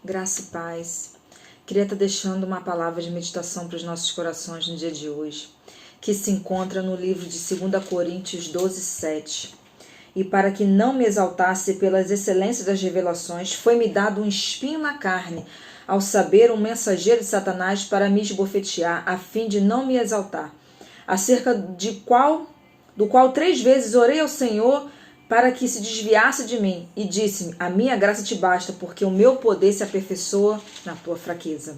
Graça e paz. Queria estar deixando uma palavra de meditação para os nossos corações no dia de hoje, que se encontra no livro de 2 Coríntios 12, 7. E para que não me exaltasse pelas excelências das revelações, foi-me dado um espinho na carne, ao saber um mensageiro de Satanás para me esbofetear, a fim de não me exaltar. Acerca do qual 3 vezes orei ao Senhor para que se desviasse de mim, e disse-me: a minha graça te basta, porque o meu poder se aperfeiçoa na tua fraqueza.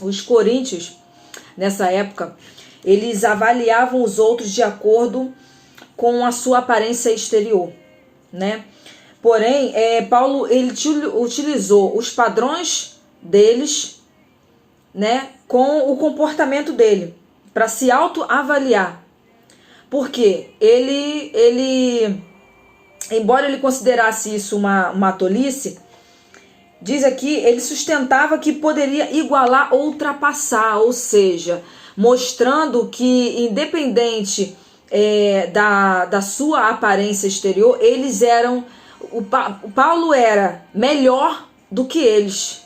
Os coríntios, nessa época, eles avaliavam os outros de acordo com a sua aparência exterior, né? Porém, Paulo ele utilizou os padrões deles, né, com o comportamento dele, para se autoavaliar. Porque embora ele considerasse isso uma tolice, diz aqui, ele sustentava que poderia igualar ou ultrapassar, ou seja, mostrando que independente da sua aparência exterior, eles eram, o Paulo era melhor do que eles,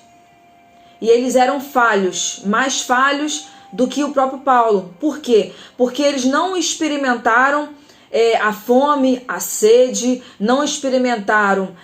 e eles eram falhos, mais falhos do que o próprio Paulo. Por quê? Porque eles não experimentaram a fome, a sede, não experimentaram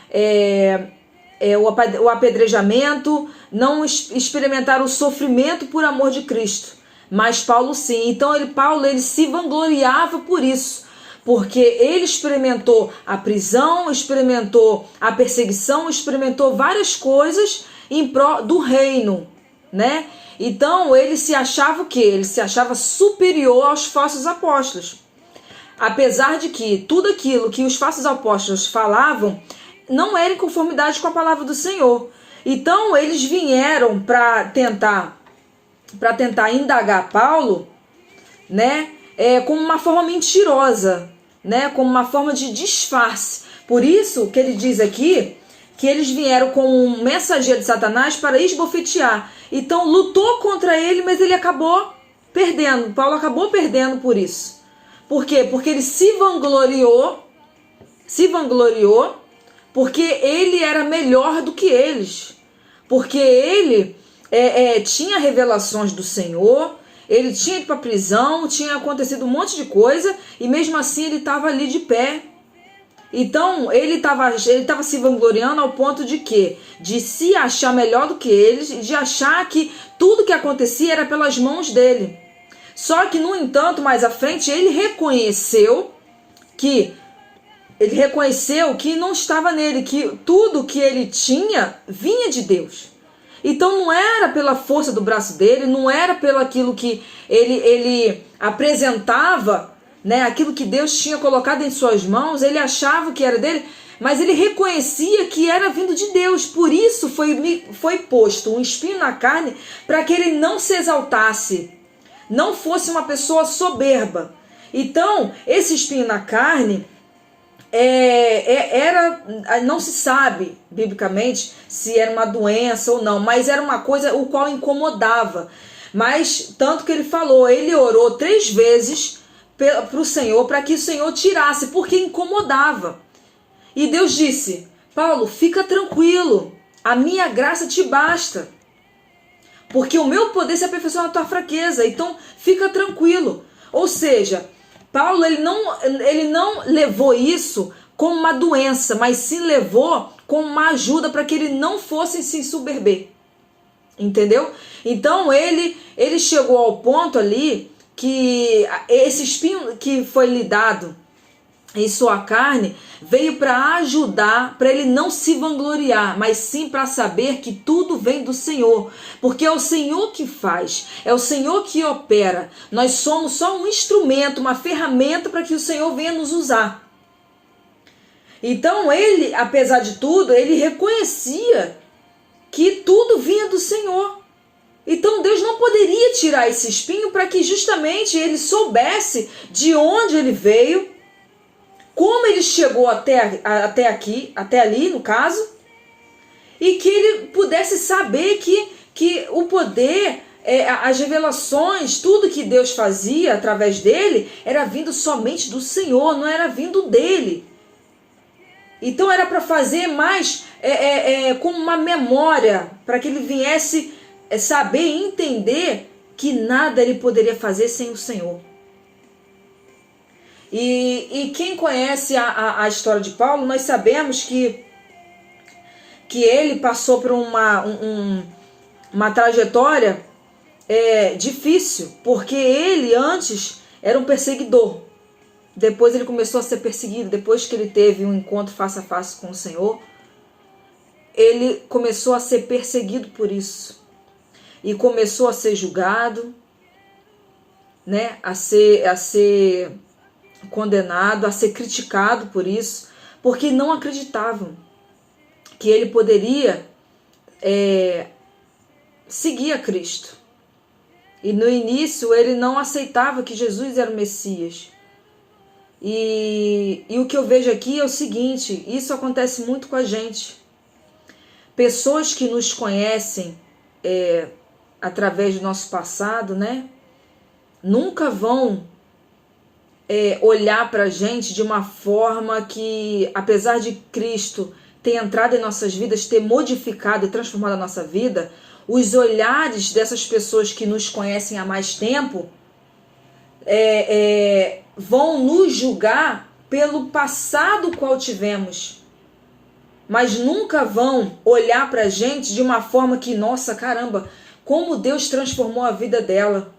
o apedrejamento, não experimentaram o sofrimento por amor de Cristo. Mas Paulo sim. Então Paulo se vangloriava por isso, porque ele experimentou a prisão, experimentou a perseguição, experimentou várias coisas em prol do reino, né? Então ele se achava o quê? Ele se achava superior aos falsos apóstolos. Apesar de que tudo aquilo que os falsos apóstolos falavam não era em conformidade com a palavra do Senhor. Então eles vieram para tentar indagar Paulo, né, como uma forma mentirosa, né, como uma forma de disfarce. Por isso que ele diz aqui que eles vieram com um mensageiro de Satanás para esbofetear. Então lutou contra ele, mas ele acabou perdendo. Paulo acabou perdendo por isso. Por quê? Porque ele se vangloriou, porque ele era melhor do que eles. Porque ele tinha revelações do Senhor, ele tinha ido para a prisão, tinha acontecido um monte de coisa, e mesmo assim ele estava ali de pé. Então ele estava se vangloriando ao ponto de quê? De se achar melhor do que eles, de achar que tudo que acontecia era pelas mãos dele. Só que, no entanto, mais à frente, ele reconheceu que não estava nele, que tudo que ele tinha vinha de Deus. Então não era pela força do braço dele, não era pelo aquilo que ele apresentava, né, aquilo que Deus tinha colocado em suas mãos, ele achava que era dele, mas ele reconhecia que era vindo de Deus. Por isso foi posto um espinho na carne, para que ele não se exaltasse, não fosse uma pessoa soberba. Então, esse espinho na carne não se sabe biblicamente se era uma doença ou não, mas era uma coisa o qual incomodava. Mas tanto que ele falou, ele orou 3 vezes para o Senhor, para que o Senhor tirasse, porque incomodava. E Deus disse: Paulo, fica tranquilo, a minha graça te basta, porque o meu poder se aperfeiçoa na tua fraqueza. Então fica tranquilo. Ou seja, Paulo ele não levou isso como uma doença, mas sim levou como uma ajuda para que ele não fosse se ensoberber. Entendeu? Então ele chegou ao ponto ali que esse espinho que foi lhe dado em sua carne veio para ajudar, para ele não se vangloriar, mas sim para saber que tudo vem do Senhor, porque é o Senhor que faz, é o Senhor que opera. Nós somos só um instrumento, uma ferramenta para que o Senhor venha nos usar. Então ele, apesar de tudo, ele reconhecia que tudo vinha do Senhor. Então Deus não poderia tirar esse espinho, para que justamente ele soubesse de onde ele veio, como ele chegou até aqui, até ali no caso, e que ele pudesse saber que o poder, as revelações, tudo que Deus fazia através dele, era vindo somente do Senhor, não era vindo dele. Então era para fazer mais como uma memória, para que ele viesse saber e entender que nada ele poderia fazer sem o Senhor. E quem conhece a história de Paulo, nós sabemos que ele passou por uma trajetória difícil, porque ele antes era um perseguidor. Depois ele começou a ser perseguido, depois que ele teve um encontro face a face com o Senhor, ele começou a ser perseguido por isso. E começou a ser julgado, né? a ser condenado, a ser criticado por isso, porque não acreditavam que ele poderia seguir a Cristo. E no início ele não aceitava que Jesus era o Messias. E o que eu vejo aqui é o seguinte, isso acontece muito com a gente. Pessoas que nos conhecem através do nosso passado, né? Nunca vão olhar para a gente de uma forma que, apesar de Cristo ter entrado em nossas vidas, ter modificado e transformado a nossa vida, os olhares dessas pessoas que nos conhecem há mais tempo vão nos julgar pelo passado qual tivemos, mas nunca vão olhar para a gente de uma forma que, nossa, caramba, como Deus transformou a vida dela,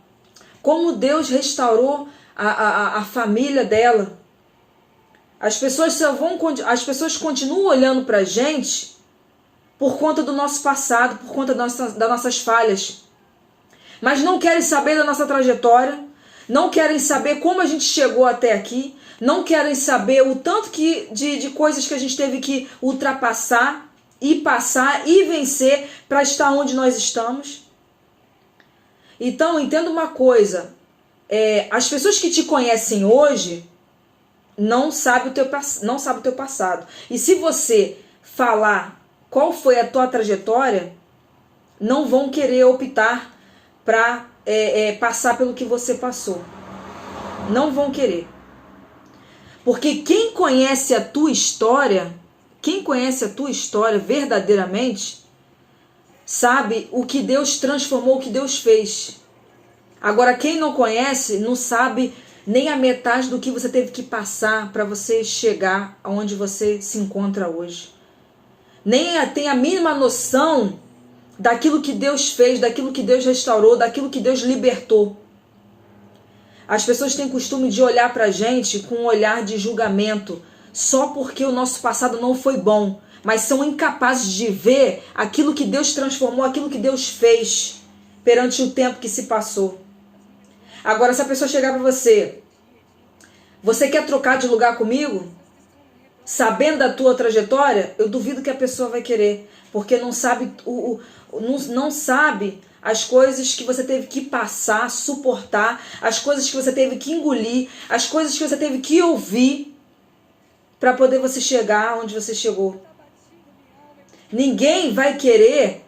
como Deus restaurou a família dela. As pessoas continuam olhando para a gente por conta do nosso passado, por conta das nossas falhas, mas não querem saber da nossa trajetória, não querem saber como a gente chegou até aqui, não querem saber o tanto de coisas que a gente teve que ultrapassar e passar e vencer para estar onde nós estamos. Então, entenda uma coisa, as pessoas que te conhecem hoje não sabem o teu passado. E se você falar qual foi a tua trajetória, não vão querer optar para passar pelo que você passou. Não vão querer. Porque quem conhece a tua história verdadeiramente, sabe o que Deus transformou, o que Deus fez. Agora, quem não conhece, não sabe nem a metade do que você teve que passar para você chegar aonde você se encontra hoje. Nem tem a mínima noção daquilo que Deus fez, daquilo que Deus restaurou, daquilo que Deus libertou. As pessoas têm costume de olhar para a gente com um olhar de julgamento, só porque o nosso passado não foi bom, mas são incapazes de ver aquilo que Deus transformou, aquilo que Deus fez perante o tempo que se passou. Agora, se a pessoa chegar para você, você quer trocar de lugar comigo? Sabendo da tua trajetória, eu duvido que a pessoa vai querer, porque não sabe não sabe as coisas que você teve que passar, suportar, as coisas que você teve que engolir, as coisas que você teve que ouvir para poder você chegar onde você chegou. Ninguém vai querer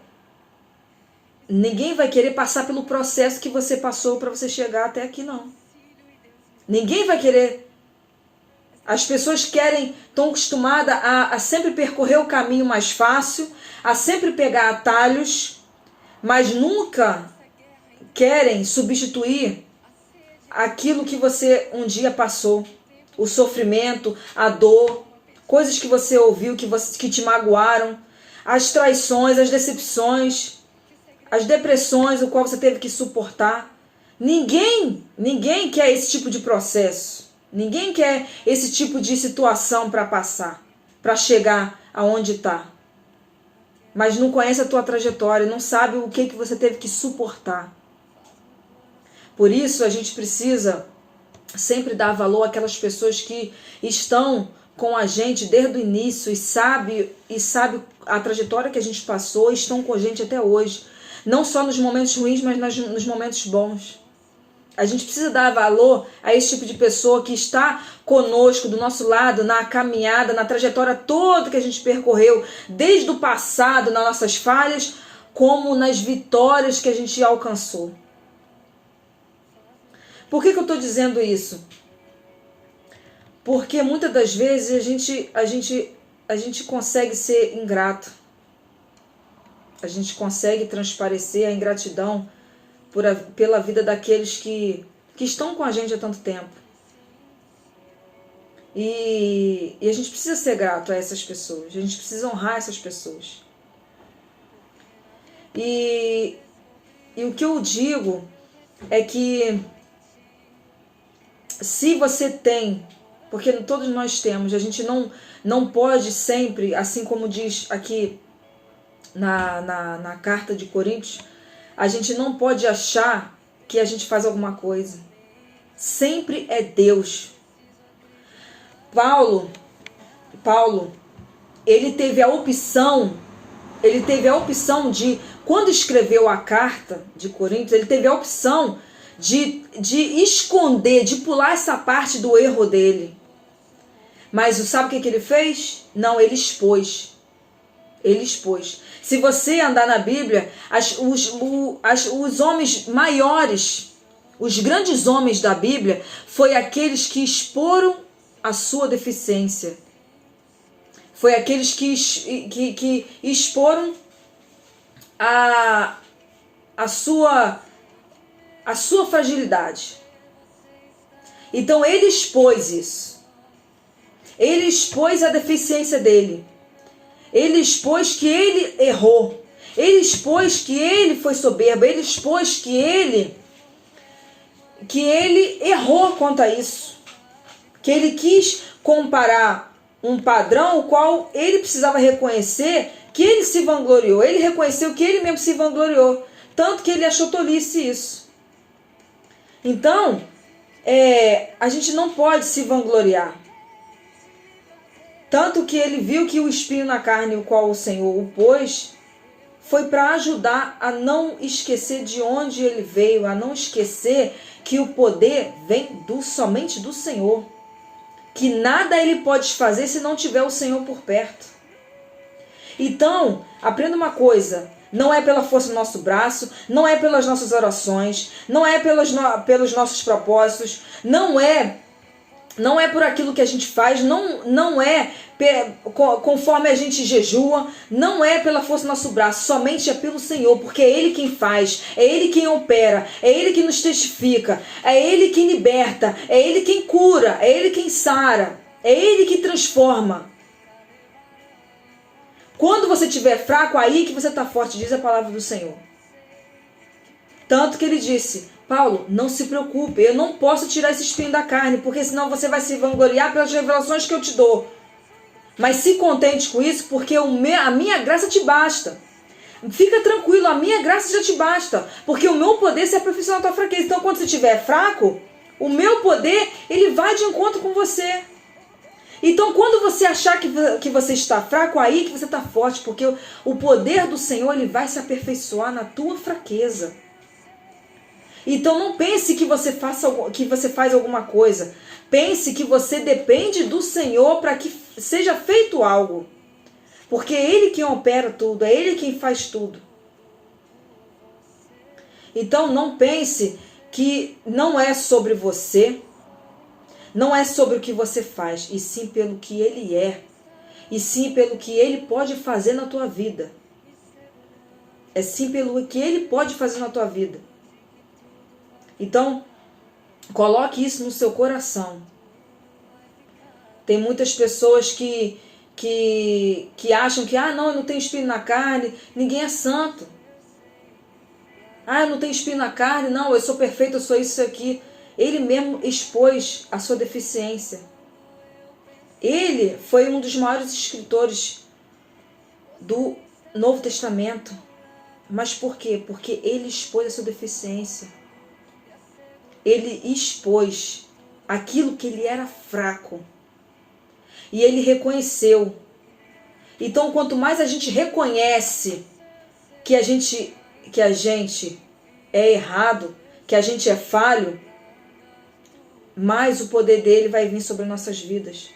passar pelo processo que você passou para você chegar até aqui, não. Ninguém vai querer. As pessoas estão acostumadas a sempre percorrer o caminho mais fácil, a sempre pegar atalhos, mas nunca querem substituir aquilo que você um dia passou, o sofrimento, a dor, coisas que você ouviu, que te magoaram, as traições, as decepções, as depressões, o qual você teve que suportar. Ninguém quer esse tipo de processo. Ninguém quer esse tipo de situação para passar, para chegar aonde está. Mas não conhece a tua trajetória, não sabe o que você teve que suportar. Por isso a gente precisa sempre dar valor àquelas pessoas que estão com a gente desde o início e sabe a trajetória que a gente passou e estão com a gente até hoje. Não só nos momentos ruins, mas nos momentos bons. A gente precisa dar valor a esse tipo de pessoa que está conosco, do nosso lado, na caminhada, na trajetória toda que a gente percorreu, desde o passado, nas nossas falhas, como nas vitórias que a gente alcançou. Por que eu estou dizendo isso? Porque muitas das vezes a a gente consegue ser ingrato. A gente consegue transparecer a ingratidão pela vida daqueles que estão com a gente há tanto tempo. E a gente precisa ser grato a essas pessoas. A gente precisa honrar essas pessoas. E o que eu digo é que se você tem, porque todos nós temos, a gente não pode sempre, assim como diz aqui na carta de Coríntios, a gente não pode achar que a gente faz alguma coisa. Sempre é Deus. Paulo, ele teve a opção de, quando escreveu a carta de Coríntios, ele teve a opção de esconder, de pular essa parte do erro dele. Mas sabe o que ele fez? Não, ele expôs. Ele expôs. Se você andar na Bíblia, os homens maiores, os grandes homens da Bíblia, foi aqueles que exporam a sua deficiência. Foi aqueles que exporam a sua fragilidade. Então ele expôs isso. Ele expôs a deficiência dele. Ele expôs que ele errou. Ele expôs que ele foi soberbo. Ele expôs que ele errou quanto a isso. Que ele quis comparar um padrão o qual ele precisava reconhecer que ele se vangloriou. Ele reconheceu que ele mesmo se vangloriou. Tanto que ele achou tolice isso. Então, a gente não pode se vangloriar. Tanto que ele viu que o espinho na carne, o qual o Senhor o pôs, foi para ajudar a não esquecer de onde ele veio, a não esquecer que o poder vem somente do Senhor. Que nada ele pode fazer se não tiver o Senhor por perto. Então, aprenda uma coisa, não é pela força do nosso braço, não é pelas nossas orações, não é pelos nossos propósitos, não é por aquilo que a gente faz, não é conforme a gente jejua, não é pela força do nosso braço, somente é pelo Senhor, porque é Ele quem faz, é Ele quem opera, é Ele quem nos testifica, é Ele quem liberta, é Ele quem cura, é Ele quem sara, é Ele que transforma. Quando você estiver fraco, aí que você está forte, diz a palavra do Senhor. Tanto que ele disse: Paulo, não se preocupe, eu não posso tirar esse espinho da carne, porque senão você vai se vangloriar pelas revelações que eu te dou. Mas se contente com isso, porque a minha graça te basta. Fica tranquilo, a minha graça já te basta, porque o meu poder se aperfeiçoa na tua fraqueza. Então, quando você estiver fraco, o meu poder, ele vai de encontro com você. Então, quando você achar que você está fraco, aí que você está forte, porque o poder do Senhor, ele vai se aperfeiçoar na tua fraqueza. Então não pense que você faz alguma coisa. Pense que você depende do Senhor para que seja feito algo. Porque é Ele quem opera tudo, é Ele quem faz tudo. Então não pense que não é sobre você, não é sobre o que você faz, e sim pelo que Ele é, e sim pelo que Ele pode fazer na tua vida. É sim pelo que Ele pode fazer na tua vida. Então, coloque isso no seu coração. Tem muitas pessoas que acham que, não, eu não tenho espinho na carne, ninguém é santo. Eu não tenho espinho na carne, não, eu sou perfeito, eu sou isso e aqui. Ele mesmo expôs a sua deficiência. Ele foi um dos maiores escritores do Novo Testamento. Mas por quê? Porque ele expôs a sua deficiência. Ele expôs aquilo que ele era fraco. E ele reconheceu. Então, quanto mais a gente reconhece que a gente é errado, que a gente é falho, mais o poder dele vai vir sobre nossas vidas.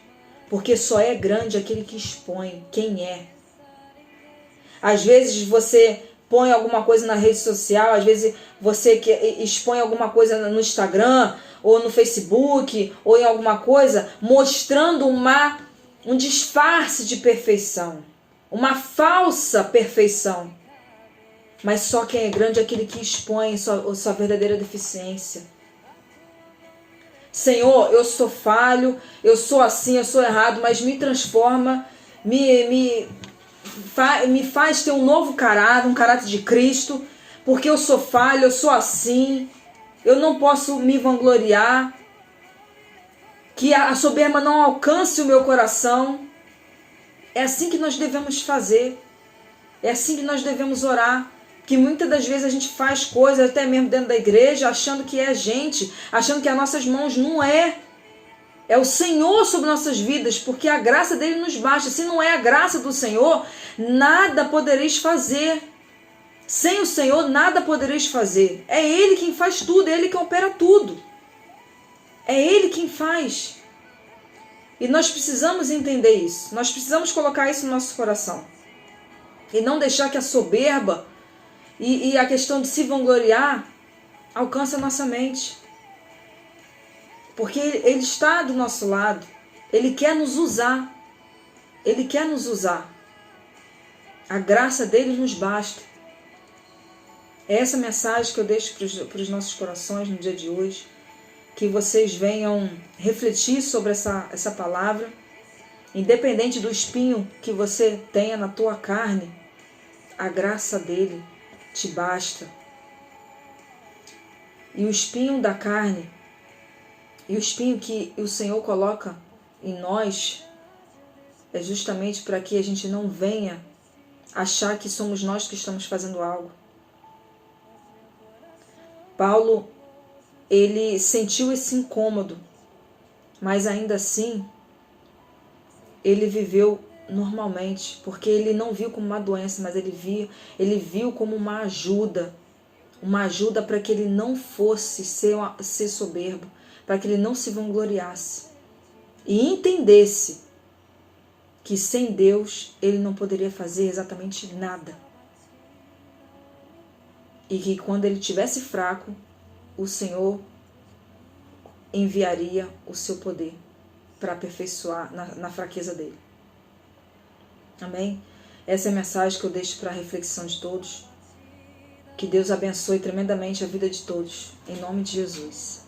Porque só é grande aquele que expõe quem é. Às vezes você põe alguma coisa na rede social, às vezes você expõe alguma coisa no Instagram, ou no Facebook, ou em alguma coisa, mostrando uma um disfarce de perfeição, uma falsa perfeição. Mas só quem é grande é aquele que expõe sua verdadeira deficiência. Senhor, eu sou falho, eu sou assim, eu sou errado, mas me transforma, me faz ter um novo caráter, um caráter de Cristo, porque eu sou falho, eu sou assim, eu não posso me vangloriar, que a soberba não alcance o meu coração. É assim que nós devemos fazer, é assim que nós devemos orar, que muitas das vezes a gente faz coisas, até mesmo dentro da igreja, achando que é a gente, achando que as nossas mãos não é. É o Senhor sobre nossas vidas, porque a graça dele nos basta. Se não é a graça do Senhor, nada podereis fazer. Sem o Senhor, nada podereis fazer. É Ele quem faz tudo, é Ele quem opera tudo. É Ele quem faz. E nós precisamos entender isso. Nós precisamos colocar isso no nosso coração. E não deixar que a soberba e a questão de se vangloriar alcance a nossa mente. Porque Ele está do nosso lado. Ele quer nos usar. Ele quer nos usar. A graça dele nos basta. É essa mensagem que eu deixo para os nossos corações no dia de hoje. Que vocês venham refletir sobre essa palavra. Independente do espinho que você tenha na tua carne, a graça dele te basta. E o espinho da carne, e o espinho que o Senhor coloca em nós, é justamente para que a gente não venha achar que somos nós que estamos fazendo algo. Paulo, ele sentiu esse incômodo, mas ainda assim, ele viveu normalmente, porque ele não viu como uma doença, mas ele viu como uma ajuda para que ele não fosse ser soberbo, para que ele não se vangloriasse e entendesse que sem Deus ele não poderia fazer exatamente nada. E que quando ele estivesse fraco, o Senhor enviaria o seu poder para aperfeiçoar na fraqueza dele. Amém? Essa é a mensagem que eu deixo para a reflexão de todos. Que Deus abençoe tremendamente a vida de todos. Em nome de Jesus.